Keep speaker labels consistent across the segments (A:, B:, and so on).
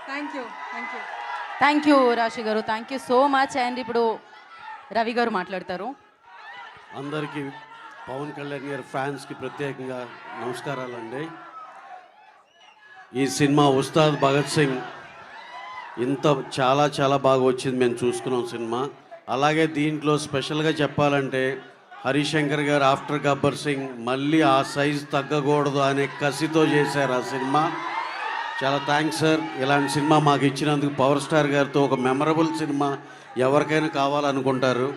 A: Thank you.
B: Thank you రాశి గారు, thank you so much. And ఇప్పుడు రవి గారు మాట్లాడతారు.
C: అందరికీ పవన్ కళ్యాణ్ గారి ఫ్యాన్స్కి ప్రత్యేకంగా నమస్కారాలండి. ఈ సినిమా ఉస్తాద్ భగత్ సింగ్ ఇంత చాలా చాలా బాగా వచ్చింది, మేము చూసుకున్నాం సినిమా. అలాగే దీంట్లో స్పెషల్గా చెప్పాలంటే హరిశంకర్ గారు ఆఫ్టర్ గబ్బర్ సింగ్ మళ్ళీ ఆ సైజు తగ్గకూడదు అనే కసితో చేశారు ఆ సినిమా. చాలా థ్యాంక్స్ సార్, ఇలాంటి సినిమా మాకు ఇచ్చినందుకు. పవర్ స్టార్ గారితో ఒక మెమరబుల్ సినిమా ఎవరికైనా కావాలనుకుంటారు,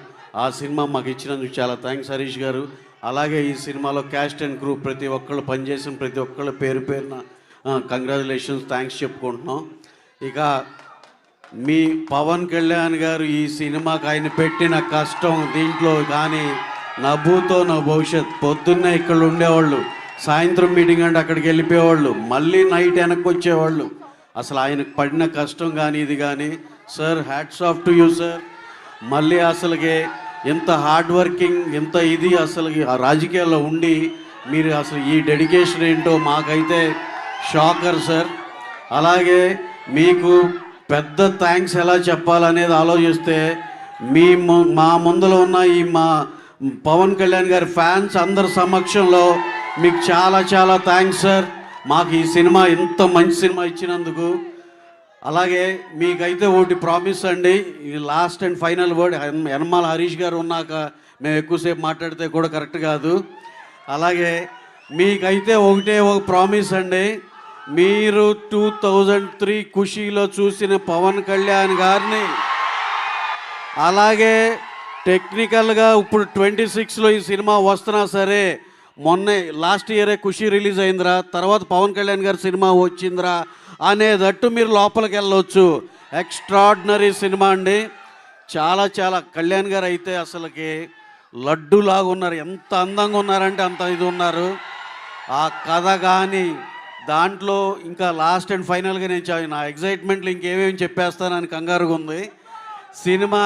C: ఆ సినిమా మాకు ఇచ్చినందుకు చాలా థ్యాంక్స్ హరీష్ గారు. అలాగే ఈ సినిమాలో క్యాస్ట్ అండ్ క్రూ ప్రతి ఒక్కళ్ళు పనిచేసిన ప్రతి ఒక్కళ్ళు పేరు పేరున కంగ్రాచులేషన్స్, థ్యాంక్స్ చెప్పుకుంటున్నాం. ఇక మీ పవన్ కళ్యాణ్ గారు ఈ సినిమాకి ఆయన పెట్టిన కష్టం దీంట్లో కానీ నవ్వుతో నా భవిష్యత్. పొద్దున్నే ఇక్కడ ఉండేవాళ్ళు, సాయంత్రం మీటింగ్ అంటే అక్కడికి వెళ్ళిపోయేవాళ్ళు, మళ్ళీ నైట్ వెనక్కి వచ్చేవాళ్ళు. అసలు ఆయనకు పడిన కష్టం కానీ ఇది కానీ sir, hats off to you sir. మళ్ళీ అసలుకి ఎంత హార్డ్ వర్కింగ్, ఎంత ఇది అసలు ఆ రాజకీయాల్లో ఉండి మీరు అసలు ఈ డెడికేషన్ ఏంటో మాకైతే షాకర్ సార్. అలాగే మీకు పెద్ద థ్యాంక్స్ ఎలా చెప్పాలనేది ఆలోచిస్తే మా ముందులో ఉన్న ఈ మా పవన్ కళ్యాణ్ గారి ఫ్యాన్స్ అందరి సమక్షంలో మీకు చాలా చాలా థ్యాంక్స్ సార్, మాకు ఈ సినిమా ఇంత మంచి సినిమా ఇచ్చినందుకు. అలాగే మీకైతే ఒకటి ప్రామిస్ అండి, ఈ last and final word. Yanamala Harish garu ఉన్నాక మేము ఎక్కువసేపు మాట్లాడితే కూడా కరెక్ట్ కాదు. అలాగే మీకైతే ఒకటే ఒక ప్రామిస్ అండి, మీరు 2003 ఖుషీలో చూసిన పవన్ కళ్యాణ్ గారిని అలాగే టెక్నికల్గా ఇప్పుడు 26లో ఈ సినిమా వస్తున్నా సరే, మొన్నే లాస్ట్ ఇయరే ఖుషి రిలీజ్ అయిందిరా, తర్వాత పవన్ కళ్యాణ్ గారి సినిమా వచ్చిందిరా అనేటట్టు మీరు లోపలికి వెళ్ళవచ్చు. ఎక్స్ట్రాడినరీ సినిమా అండి, చాలా చాలా. కళ్యాణ్ గారు అయితే అసలుకి లడ్డులాగా ఉన్నారు, ఎంత అందంగా ఉన్నారంటే అంత ఇది ఉన్నారు. ఆ కథ కానీ దాంట్లో ఇంకా లాస్ట్ అండ్ ఫైనల్గా నేను నా ఎగ్జైట్మెంట్లో ఇంకేమేమి చెప్పేస్తానని కంగారుగా ఉంది. సినిమా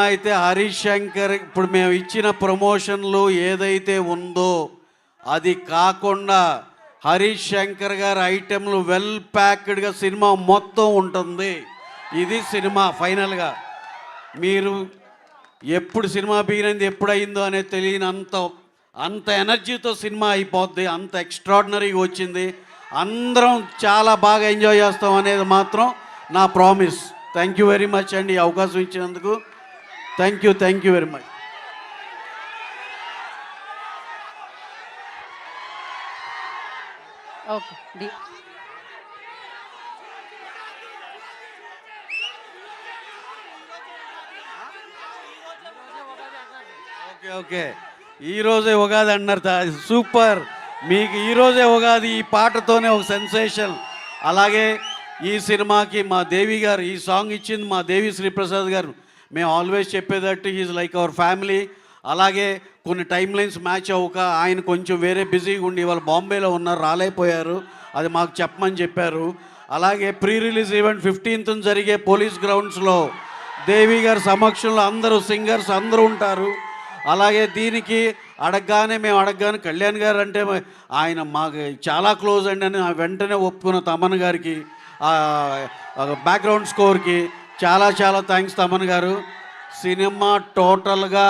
C: అయితే హరీష్ శంకర్ ఇప్పుడు మేము ఇచ్చిన ప్రమోషన్లు ఏదైతే ఉందో అది కాకుండా హరీష్ శంకర్ గారి ఐటెంలు వెల్ ప్యాక్డ్గా సినిమా మొత్తం ఉంటుంది. ఇది సినిమా ఫైనల్గా. మీరు ఎప్పుడు సినిమా బిగినది ఎప్పుడైందో అనేది తెలియని అంత ఎనర్జీతో సినిమా అయిపోద్ది, అంత ఎక్స్ట్రాడినరీగా వచ్చింది. అందరం చాలా బాగా ఎంజాయ్ చేస్తాం అనేది మాత్రం నా promise. Thank you very much అండి, ఈ అవకాశం ఇచ్చినందుకు. Thank you very much. Okay ఈరోజే ఉగాది అన్నారు, సూపర్. మీకు ఈరోజే ఉగాది, ఈ పాటతోనే ఒక సెన్సేషన్. అలాగే ఈ సినిమాకి మా దేవి గారు ఈ సాంగ్ ఇచ్చింది మా దేవి శ్రీప్రసాద్ గారు. మేము ఆల్వేస్ చెప్పేటట్టు ఈజ్ లైక్ అవర్ ఫ్యామిలీ. అలాగే కొన్ని టైం లైన్స్ మ్యాచ్ అవ్వక ఆయన కొంచెం వేరే బిజీగా ఉండి వాళ్ళు బాంబేలో ఉన్నారు, రాలేకపోయారు, అది మాకు చెప్పమని చెప్పారు. అలాగే ప్రీ రిలీజ్ ఈవెంట్ 15th జరిగే పోలీస్ గ్రౌండ్స్లో దేవి గారి సమక్షంలో అందరూ సింగర్స్ అందరూ ఉంటారు. అలాగే దీనికి మేము అడగగానే కళ్యాణ్ గారు అంటే ఆయన మాకు చాలా క్లోజ్ అండి అని వెంటనే ఒప్పుకున్న తమన్ గారికి, బ్యాక్గ్రౌండ్ స్కోర్కి చాలా చాలా థ్యాంక్స్ తమన్ గారు. సినిమా టోటల్గా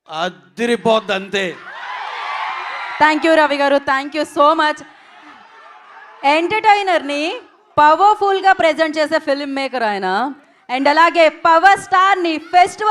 C: అదిరిపోద్ది అంతే.
B: థ్యాంక్ యూ రవి గారు, థ్యాంక్ యూ సో మచ్. ఎంటర్టైనర్ని పవర్ఫుల్గా ప్రజెంట్ చేసే ఫిల్మ్ మేకర్ ఆయన. అండ్ అలాగే పవర్ స్టార్ని ఫెస్టివల్